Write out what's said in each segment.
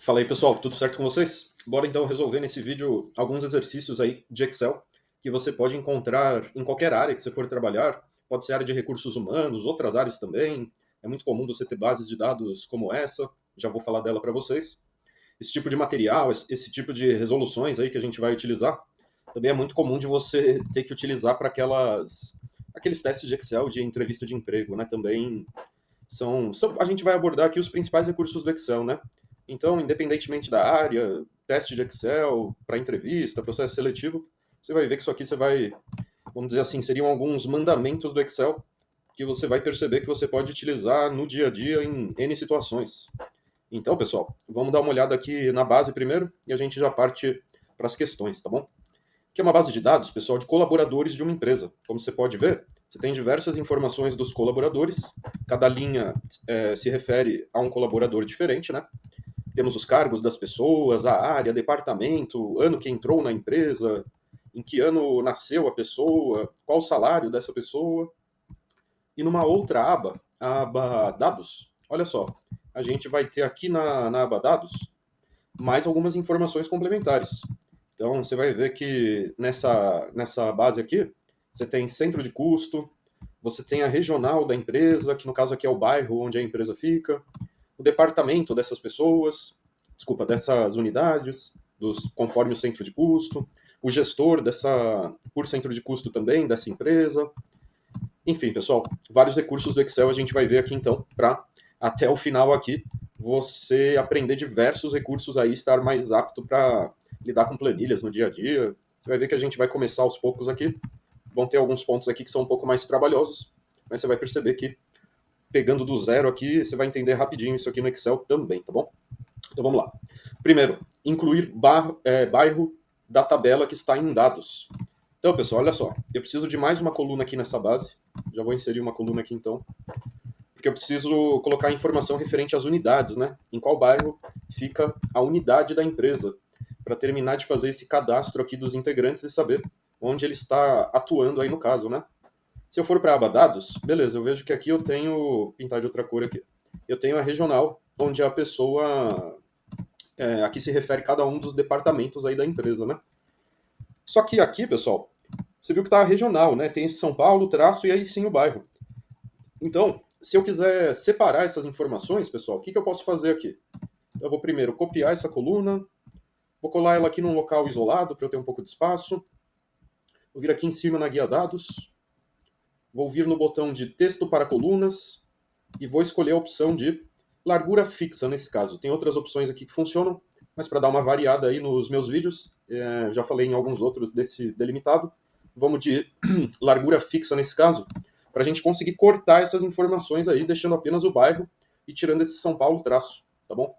Fala aí, pessoal, tudo certo com vocês? Bora então resolver nesse vídeo alguns exercícios aí de Excel que você pode encontrar em qualquer área que você for trabalhar. Pode ser área de recursos humanos, outras áreas também. É muito comum você ter bases de dados como essa. Já vou falar dela para vocês. Esse tipo de material, esse tipo de resoluções aí que a gente vai utilizar, também é muito comum de você ter que utilizar para aqueles testes de Excel de entrevista de emprego, né? Também a gente vai abordar aqui os principais recursos do Excel, né? Então, independentemente da área, teste de Excel para entrevista, processo seletivo, você vai ver que isso aqui vamos dizer assim, seriam alguns mandamentos do Excel que você vai perceber que você pode utilizar no dia a dia em N situações. Então, pessoal, vamos dar uma olhada aqui na base primeiro e a gente já parte para as questões, tá bom? Que é uma base de dados, pessoal, de colaboradores de uma empresa. Como você pode ver, você tem diversas informações dos colaboradores, cada linha se refere a um colaborador diferente, né? Temos os cargos das pessoas, a área, departamento, ano que entrou na empresa, em que ano nasceu a pessoa, qual o salário dessa pessoa. E numa outra aba, a aba Dados, olha só, a gente vai ter aqui na aba Dados mais algumas informações complementares. Então você vai ver que nessa base aqui, você tem centro de custo, você tem a regional da empresa, que no caso aqui é o bairro onde a empresa fica, o departamento dessas pessoas, desculpa, dessas unidades, conforme o centro de custo, o gestor por centro de custo também dessa empresa. Enfim, pessoal, vários recursos do Excel a gente vai ver aqui então, para até o final aqui você aprender diversos recursos aí, estar mais apto para lidar com planilhas no dia a dia. Você vai ver que a gente vai começar aos poucos aqui. Vão ter alguns pontos aqui que são um pouco mais trabalhosos, mas você vai perceber que pegando do zero aqui, você vai entender rapidinho isso aqui no Excel também, tá bom? Então vamos lá. Primeiro, incluir bairro da tabela que está em dados. Então, pessoal, olha só. Eu preciso de mais uma coluna aqui nessa base. Já vou inserir uma coluna aqui então. Porque eu preciso colocar informação referente às unidades, né? Em qual bairro fica a unidade da empresa. Para terminar de fazer esse cadastro aqui dos integrantes e saber onde ele está atuando aí no caso, né? Se eu for para a aba dados, beleza, eu vejo que aqui eu tenho, pintar de outra cor aqui, eu tenho a regional, onde a pessoa, aqui se refere a cada um dos departamentos aí da empresa, né? Só que aqui, pessoal, você viu que tá a regional, né? Tem esse São Paulo, traço e aí sim o bairro. Então, se eu quiser separar essas informações, pessoal, o que eu posso fazer aqui? Eu vou primeiro copiar essa coluna, vou colar ela aqui num local isolado para eu ter um pouco de espaço, vou vir aqui em cima na guia dados, vou vir no botão de texto para colunas e vou escolher a opção de largura fixa nesse caso. Tem outras opções aqui que funcionam, mas para dar uma variada aí nos meus vídeos, já falei em alguns outros desse delimitado, vamos de largura fixa nesse caso, para a gente conseguir cortar essas informações aí, deixando apenas o bairro e tirando esse São Paulo traço, tá bom?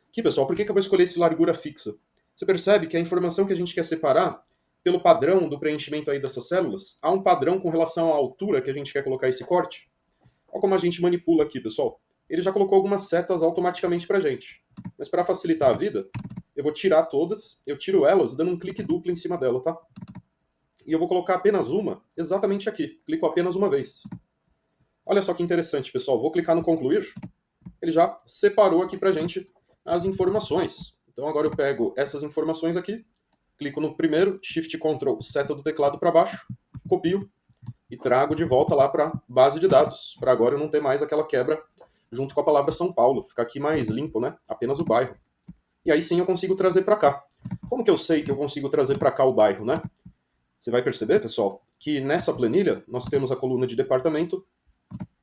Aqui, pessoal, por que eu vou escolher esse largura fixa? Você percebe que a informação que a gente quer separar, pelo padrão do preenchimento aí dessas células, há um padrão com relação à altura que a gente quer colocar esse corte? Olha como a gente manipula aqui, pessoal. Ele já colocou algumas setas automaticamente pra gente. Mas para facilitar a vida, eu vou tirar todas, eu tiro elas dando um clique duplo em cima dela, tá? E eu vou colocar apenas uma exatamente aqui. Clico apenas uma vez. Olha só que interessante, pessoal. Vou clicar no concluir. Ele já separou aqui pra gente as informações. Então agora eu pego essas informações aqui, clico no primeiro, Shift Ctrl, seta do teclado para baixo, copio e trago de volta lá para base de dados, para agora eu não ter mais aquela quebra junto com a palavra São Paulo, ficar aqui mais limpo, né? Apenas o bairro. E aí sim eu consigo trazer para cá. Como que eu sei que eu consigo trazer para cá o bairro, né? Você vai perceber, pessoal, que nessa planilha nós temos a coluna de departamento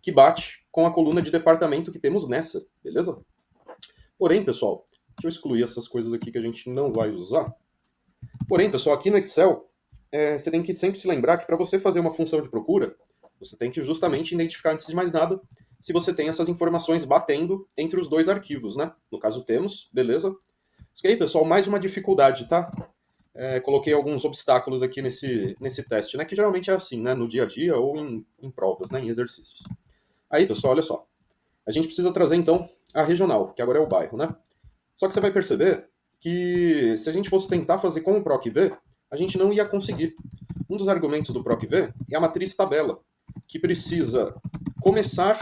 que bate com a coluna de departamento que temos nessa, beleza? Porém, pessoal, deixa eu excluir essas coisas aqui que a gente não vai usar. Porém, pessoal, aqui no Excel, você tem que sempre se lembrar que para você fazer uma função de procura, você tem que justamente identificar, antes de mais nada, se você tem essas informações batendo entre os dois arquivos, né? No caso temos, beleza? Isso aí, pessoal, mais uma dificuldade, tá? Coloquei alguns obstáculos aqui nesse teste, né? Que geralmente é assim, né? No dia a dia ou em provas, né? Em exercícios. Aí, pessoal, olha só. A gente precisa trazer, então, a regional, que agora é o bairro, né? Só que você vai perceber que se a gente fosse tentar fazer com o PROC-V, a gente não ia conseguir. Um dos argumentos do PROC-V é a matriz tabela, que precisa começar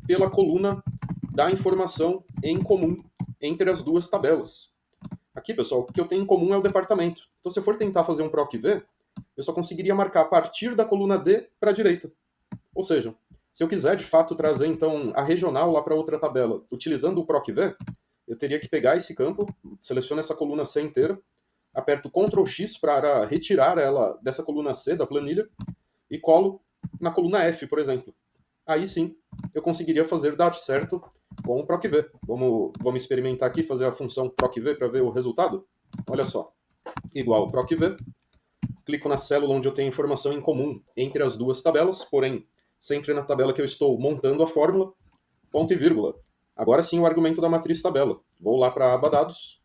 pela coluna da informação em comum entre as duas tabelas. Aqui, pessoal, o que eu tenho em comum é o departamento. Então, se eu for tentar fazer um PROC-V, eu só conseguiria marcar a partir da coluna D para a direita. Ou seja, se eu quiser, de fato, trazer, então, a regional lá para outra tabela, utilizando o PROC-V, eu teria que pegar esse campo, seleciono essa coluna C inteira, aperto Ctrl X para retirar ela dessa coluna C da planilha e colo na coluna F, por exemplo. Aí sim, eu conseguiria fazer dar certo com o PROC-V. Vamos experimentar aqui, fazer a função PROC-V para ver o resultado? Olha só, igual PROC-V, clico na célula onde eu tenho informação em comum entre as duas tabelas, porém, sempre na tabela que eu estou montando a fórmula, ponto e vírgula. Agora sim o argumento da matriz tabela. Vou lá para a aba dados,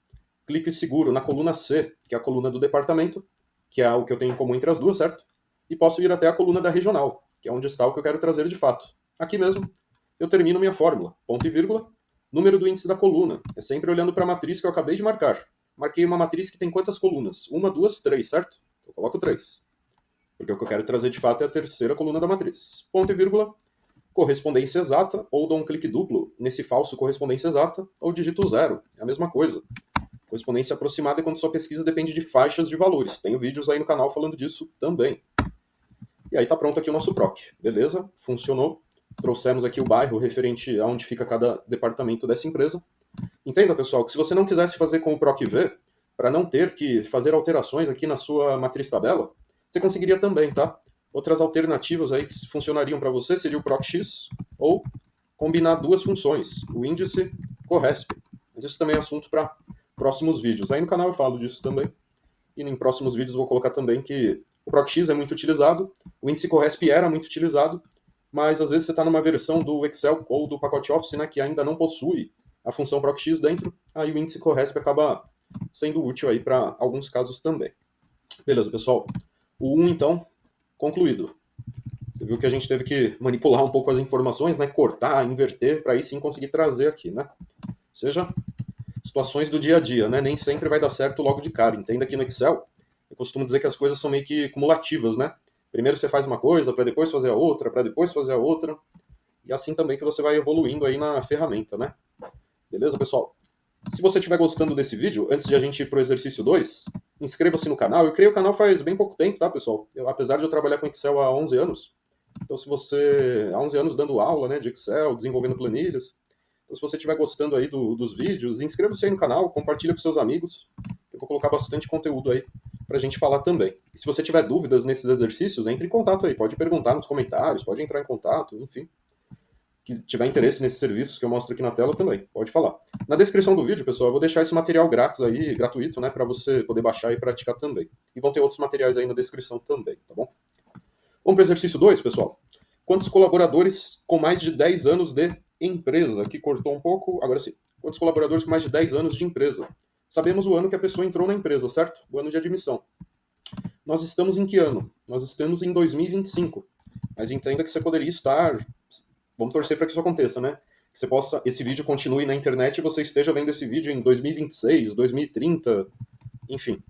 clico e seguro na coluna C, que é a coluna do departamento, que é o que eu tenho em comum entre as duas, certo? E posso ir até a coluna da regional, que é onde está o que eu quero trazer de fato. Aqui mesmo, eu termino minha fórmula, ponto e vírgula, número do índice da coluna. É sempre olhando para a matriz que eu acabei de marcar. Marquei uma matriz que tem quantas colunas? 1, 2, 3, certo? Então eu coloco 3. Porque o que eu quero trazer de fato é a terceira coluna da matriz. Ponto e vírgula, correspondência exata, ou dou um clique duplo nesse falso correspondência exata, ou digito 0. É a mesma coisa. Correspondência aproximada é quando sua pesquisa depende de faixas de valores. Tenho vídeos aí no canal falando disso também. E aí tá pronto aqui o nosso PROC. Beleza? Funcionou. Trouxemos aqui o bairro referente a onde fica cada departamento dessa empresa. Entenda, pessoal, que se você não quisesse fazer com o PROC-V, para não ter que fazer alterações aqui na sua matriz tabela, você conseguiria também, tá? Outras alternativas aí que funcionariam para você seria o PROC-X ou combinar duas funções, o índice corresp. Mas isso também é assunto para próximos vídeos. Aí no canal eu falo disso também. E em próximos vídeos vou colocar também que o PROC-X é muito utilizado, o índice corresp era muito utilizado, mas às vezes você está numa versão do Excel ou do pacote Office, né, que ainda não possui a função PROC-X dentro, aí o índice corresp acaba sendo útil aí para alguns casos também. Beleza, pessoal? O 1, então, concluído. Você viu que a gente teve que manipular um pouco as informações, né, cortar, inverter, para aí sim conseguir trazer aqui, né? Ou seja, situações do dia a dia, né? Nem sempre vai dar certo logo de cara. Entenda que no Excel, eu costumo dizer que as coisas são meio que cumulativas, né? Primeiro você faz uma coisa, para depois fazer a outra, para depois fazer a outra. E assim também que você vai evoluindo aí na ferramenta, né? Beleza, pessoal? Se você estiver gostando desse vídeo, antes de a gente ir para o exercício 2, inscreva-se no canal. Eu criei o canal faz bem pouco tempo, tá, pessoal? Apesar de eu trabalhar com Excel há 11 anos. Então, se você... Há 11 anos dando aula, né, de Excel, desenvolvendo planilhas. Então, se você estiver gostando aí dos vídeos, inscreva-se aí no canal, compartilha com seus amigos. Eu vou colocar bastante conteúdo aí pra gente falar também. E se você tiver dúvidas nesses exercícios, entre em contato aí. Pode perguntar nos comentários, pode entrar em contato, enfim. Que tiver interesse nesses serviços que eu mostro aqui na tela também, pode falar. Na descrição do vídeo, pessoal, eu vou deixar esse material grátis aí, gratuito, né, para você poder baixar e praticar também. E vão ter outros materiais aí na descrição também, tá bom? Vamos para o exercício 2, pessoal. Quantos colaboradores com mais de 10 anos de empresa? Aqui cortou um pouco, agora sim. Quantos colaboradores com mais de 10 anos de empresa? Sabemos o ano que a pessoa entrou na empresa, certo? O ano de admissão. Nós estamos em que ano? Nós estamos em 2025. Mas entenda que você poderia estar... Vamos torcer para que isso aconteça, né? Que você possa, esse vídeo continue na internet e você esteja vendo esse vídeo em 2026, 2030, enfim.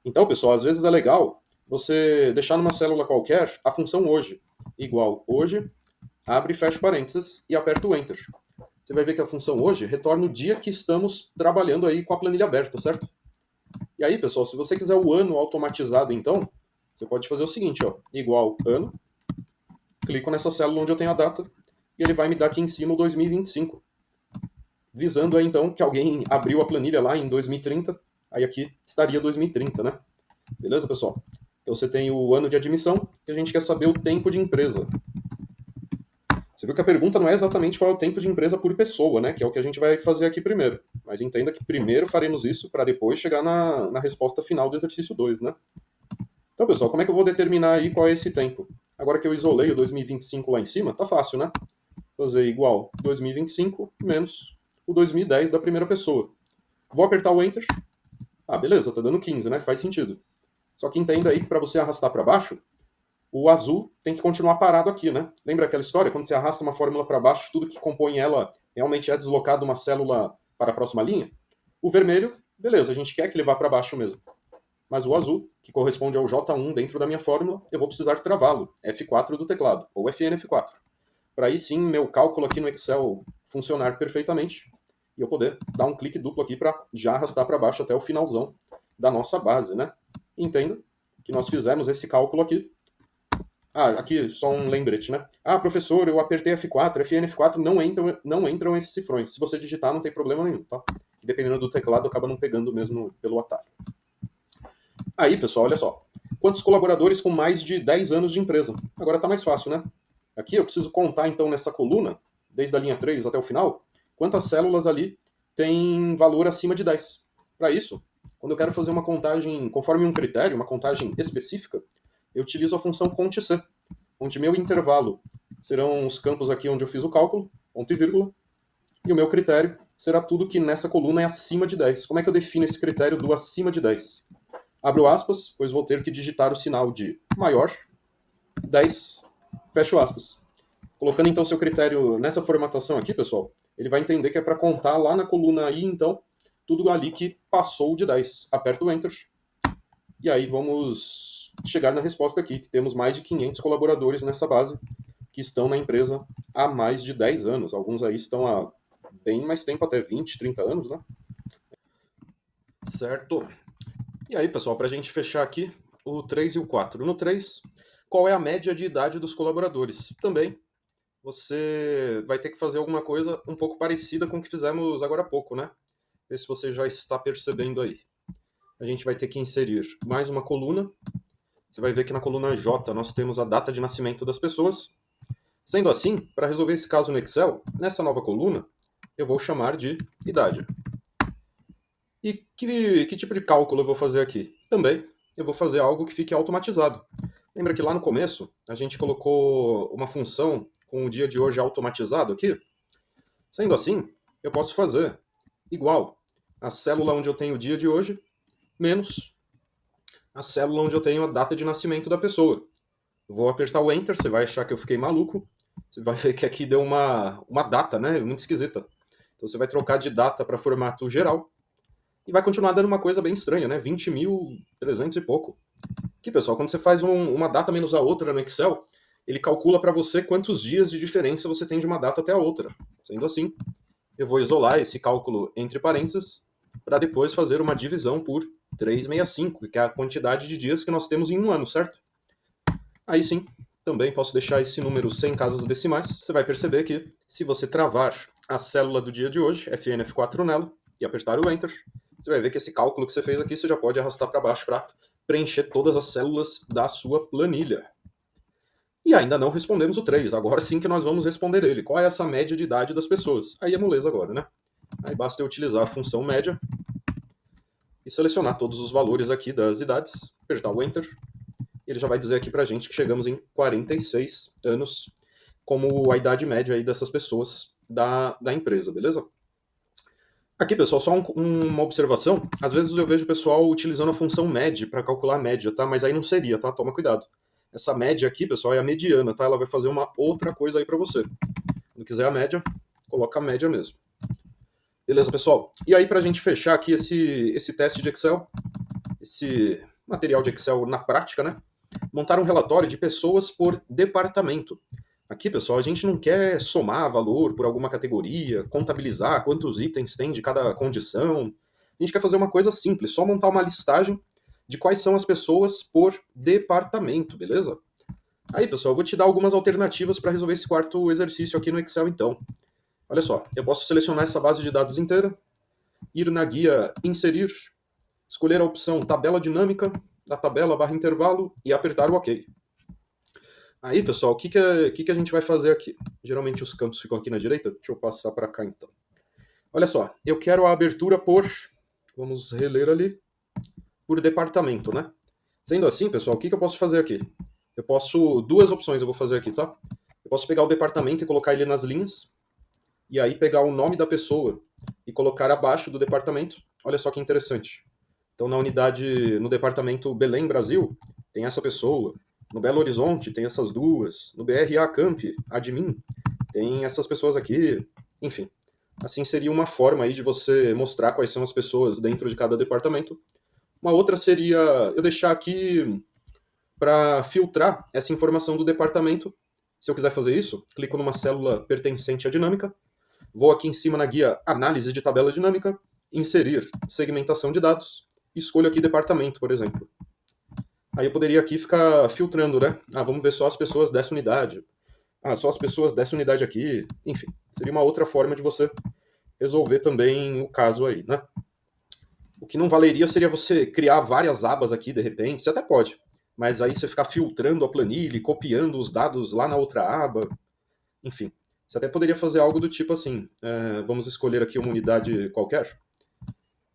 Então, pessoal, às vezes é legal você deixar numa célula qualquer a função hoje, igual hoje, abre e fecha parênteses e aperta o Enter. Você vai ver que a função hoje retorna o dia que estamos trabalhando aí com a planilha aberta, certo? E aí, pessoal, se você quiser o ano automatizado, então, você pode fazer o seguinte, ó, igual ano, clico nessa célula onde eu tenho a data, e ele vai me dar aqui em cima o 2025. Visando aí, então, que alguém abriu a planilha lá em 2030, aí aqui estaria 2030, né? Beleza, pessoal? Então você tem o ano de admissão, e a gente quer saber o tempo de empresa. Você viu que a pergunta não é exatamente qual é o tempo de empresa por pessoa, né? Que é o que a gente vai fazer aqui primeiro. Mas entenda que primeiro faremos isso para depois chegar na resposta final do exercício 2, né? Então, pessoal, como é que eu vou determinar aí qual é esse tempo? Agora que eu isolei o 2025 lá em cima, tá fácil, né? Fazer igual 2025 menos o 2010 da primeira pessoa. Vou apertar o Enter. Ah, beleza, tá dando 15, né? Faz sentido. Só que entenda aí que para você arrastar para baixo, o azul tem que continuar parado aqui, né? Lembra aquela história? Quando você arrasta uma fórmula para baixo, tudo que compõe ela realmente é deslocado uma célula para a próxima linha? O vermelho, beleza, a gente quer que ele vá para baixo mesmo. Mas o azul, que corresponde ao J1 dentro da minha fórmula, eu vou precisar travá-lo, F4 do teclado, ou FN F4. Para aí sim, meu cálculo aqui no Excel funcionar perfeitamente, e eu poder dar um clique duplo aqui para já arrastar para baixo até o finalzão da nossa base, né? Entenda que nós fizemos esse cálculo aqui. Ah, aqui só um lembrete, né? Ah, professor, eu apertei F4, FN F4, não entram esses cifrões. Se você digitar, não tem problema nenhum, tá? Dependendo do teclado, acaba não pegando mesmo pelo atalho. Aí, pessoal, olha só. Quantos colaboradores com mais de 10 anos de empresa? Agora tá mais fácil, né? Aqui eu preciso contar, então, nessa coluna, desde a linha 3 até o final, quantas células ali tem valor acima de 10. Para isso, quando eu quero fazer uma contagem conforme um critério, uma contagem específica, eu utilizo a função cont_c, onde meu intervalo serão os campos aqui onde eu fiz o cálculo, ponto e vírgula, e o meu critério será tudo que nessa coluna é acima de 10. Como é que eu defino esse critério do acima de 10? Abro aspas, pois vou ter que digitar o sinal de maior, 10, fecho aspas. Colocando então seu critério nessa formatação aqui, pessoal, ele vai entender que é para contar lá na coluna I, então, tudo ali que passou de 10. Aperto o Enter. E aí vamos chegar na resposta aqui, que temos mais de 500 colaboradores nessa base, que estão na empresa há mais de 10 anos. Alguns aí estão há bem mais tempo, até 20, 30 anos, né? Certo. E aí, pessoal, para a gente fechar aqui, o 3 e o 4. No 3, qual é a média de idade dos colaboradores? Também você vai ter que fazer alguma coisa um pouco parecida com o que fizemos agora há pouco, né? Ver se você já está percebendo aí. A gente vai ter que inserir mais uma coluna. Você vai ver que na coluna J nós temos a data de nascimento das pessoas. Sendo assim, para resolver esse caso no Excel, nessa nova coluna, eu vou chamar de idade. E que tipo de cálculo eu vou fazer aqui? Também eu vou fazer algo que fique automatizado. Lembra que lá no começo a gente colocou uma função com o dia de hoje automatizado aqui? Sendo assim, eu posso fazer igual a célula onde eu tenho o dia de hoje menos a célula onde eu tenho a data de nascimento da pessoa. Eu vou apertar o Enter, você vai achar que eu fiquei maluco. Você vai ver que aqui deu uma data, né? Muito esquisita. Então você vai trocar de data para formato geral e vai continuar dando uma coisa bem estranha, né? 20.300 e pouco. Aqui, pessoal, quando você faz uma data menos a outra no Excel, ele calcula para você quantos dias de diferença você tem de uma data até a outra. Sendo assim, eu vou isolar esse cálculo entre parênteses para depois fazer uma divisão por 365, que é a quantidade de dias que nós temos em um ano, certo? Aí sim, também posso deixar esse número sem casas decimais. Você vai perceber que, se você travar a célula do dia de hoje, FN F4 nela, e apertar o Enter, você vai ver que esse cálculo que você fez aqui, você já pode arrastar para baixo para preencher todas as células da sua planilha. E ainda não respondemos o 3, agora sim que nós vamos responder ele. Qual é essa média de idade das pessoas? Aí é moleza agora, né? Aí basta eu utilizar a função média e selecionar todos os valores aqui das idades, apertar o Enter, e ele já vai dizer aqui pra gente que chegamos em 46 anos como a idade média aí dessas pessoas da empresa, beleza? Aqui, pessoal, só uma observação. Às vezes eu vejo o pessoal utilizando a função MED para calcular a média, tá? Mas aí não seria, tá? Toma cuidado. Essa média aqui, pessoal, é a mediana, tá? Ela vai fazer uma outra coisa aí para você. Quando quiser a média, coloca a média mesmo. Beleza, pessoal? E aí, pra gente fechar aqui esse teste de Excel, esse material de Excel na prática, né? Montar um relatório de pessoas por departamento. Aqui, pessoal, a gente não quer somar valor por alguma categoria, contabilizar quantos itens tem de cada condição. A gente quer fazer uma coisa simples, só montar uma listagem de quais são as pessoas por departamento, beleza? Aí, pessoal, eu vou te dar algumas alternativas para resolver esse quarto exercício aqui no Excel, então. Olha só, eu posso selecionar essa base de dados inteira, ir na guia Inserir, escolher a opção Tabela Dinâmica, da tabela barra intervalo e apertar o OK. Aí, pessoal, o que a gente vai fazer aqui? Geralmente os campos ficam aqui na direita. Deixa eu passar para cá, então. Olha só, eu quero a abertura por... Vamos reler ali. Por departamento, né? Sendo assim, pessoal, o que eu posso fazer aqui? Eu posso... Duas opções eu vou fazer aqui, tá? Eu posso pegar o departamento e colocar ele nas linhas. E aí pegar o nome da pessoa e colocar abaixo do departamento. Olha só que interessante. Então, na unidade... No departamento Belém, Brasil, tem essa pessoa. No Belo Horizonte tem essas duas. No BRA Camp, admin, tem essas pessoas aqui. Enfim, assim seria uma forma aí de você mostrar quais são as pessoas dentro de cada departamento. Uma outra seria eu deixar aqui para filtrar essa informação do departamento. Se eu quiser fazer isso, clico numa célula pertencente à dinâmica, Vou aqui em cima na guia Análise de tabela dinâmica, inserir segmentação de dados, escolho aqui departamento, por exemplo. Aí eu poderia aqui ficar filtrando, né? Vamos ver só as pessoas dessa unidade. Só as pessoas dessa unidade aqui. Enfim, seria uma outra forma de você resolver também o caso aí, né? O que não valeria seria você criar várias abas aqui, de repente. Você até pode, mas aí você ficar filtrando a planilha e copiando os dados lá na outra aba. Enfim, você até poderia fazer algo do tipo assim. Vamos escolher aqui uma unidade qualquer.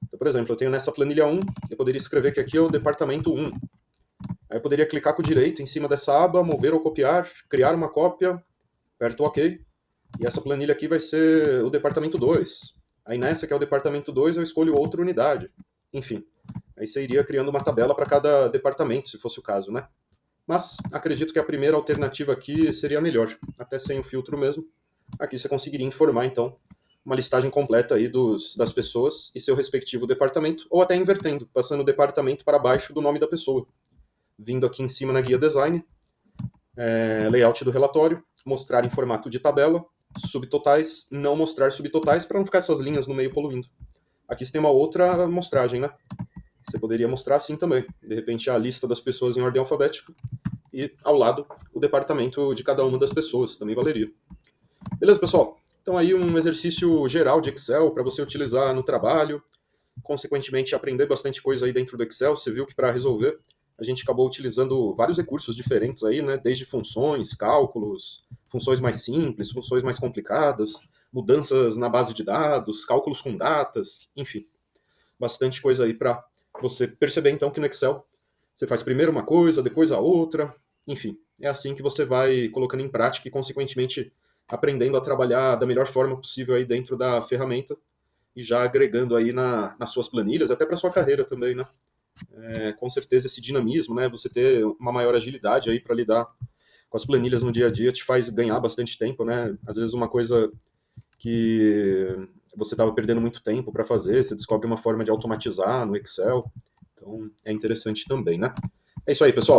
Então, por exemplo, eu tenho nessa planilha 1, eu poderia escrever que aqui é o departamento 1. Aí eu poderia clicar com o direito em cima dessa aba, mover ou copiar, criar uma cópia, aperto OK, e essa planilha aqui vai ser o departamento 2. Aí nessa que é o departamento 2, eu escolho outra unidade. Enfim, aí você iria criando uma tabela para cada departamento, se fosse o caso, né? Mas acredito que a primeira alternativa aqui seria melhor, até sem o filtro mesmo. Aqui você conseguiria informar, então, uma listagem completa aí das pessoas e seu respectivo departamento, ou até invertendo, passando o departamento para baixo do nome da pessoa. Vindo aqui em cima na guia design, layout do relatório, mostrar em formato de tabela, subtotais, não mostrar subtotais para não ficar essas linhas no meio poluindo. Aqui você tem uma outra mostragem, né? Você poderia mostrar assim também. De repente a lista das pessoas em ordem alfabética e ao lado o departamento de cada uma das pessoas, também valeria. Beleza, pessoal? Então aí um exercício geral de Excel para você utilizar no trabalho, consequentemente aprender bastante coisa aí dentro do Excel. Você viu que para resolver a gente acabou utilizando vários recursos diferentes aí, né? Desde funções, cálculos, funções mais simples, funções mais complicadas, mudanças na base de dados, cálculos com datas, enfim, bastante coisa aí para você perceber então que no Excel você faz primeiro uma coisa, depois a outra, enfim, é assim que você vai colocando em prática e consequentemente aprendendo a trabalhar da melhor forma possível aí dentro da ferramenta e já agregando aí nas suas planilhas, até para sua carreira também, né? Com certeza esse dinamismo, né? Você ter uma maior agilidade aí para lidar com as planilhas no dia a dia te faz ganhar bastante tempo, né? Às vezes uma coisa que você estava perdendo muito tempo para fazer, você descobre uma forma de automatizar no Excel, então é interessante também, né? É isso aí, pessoal.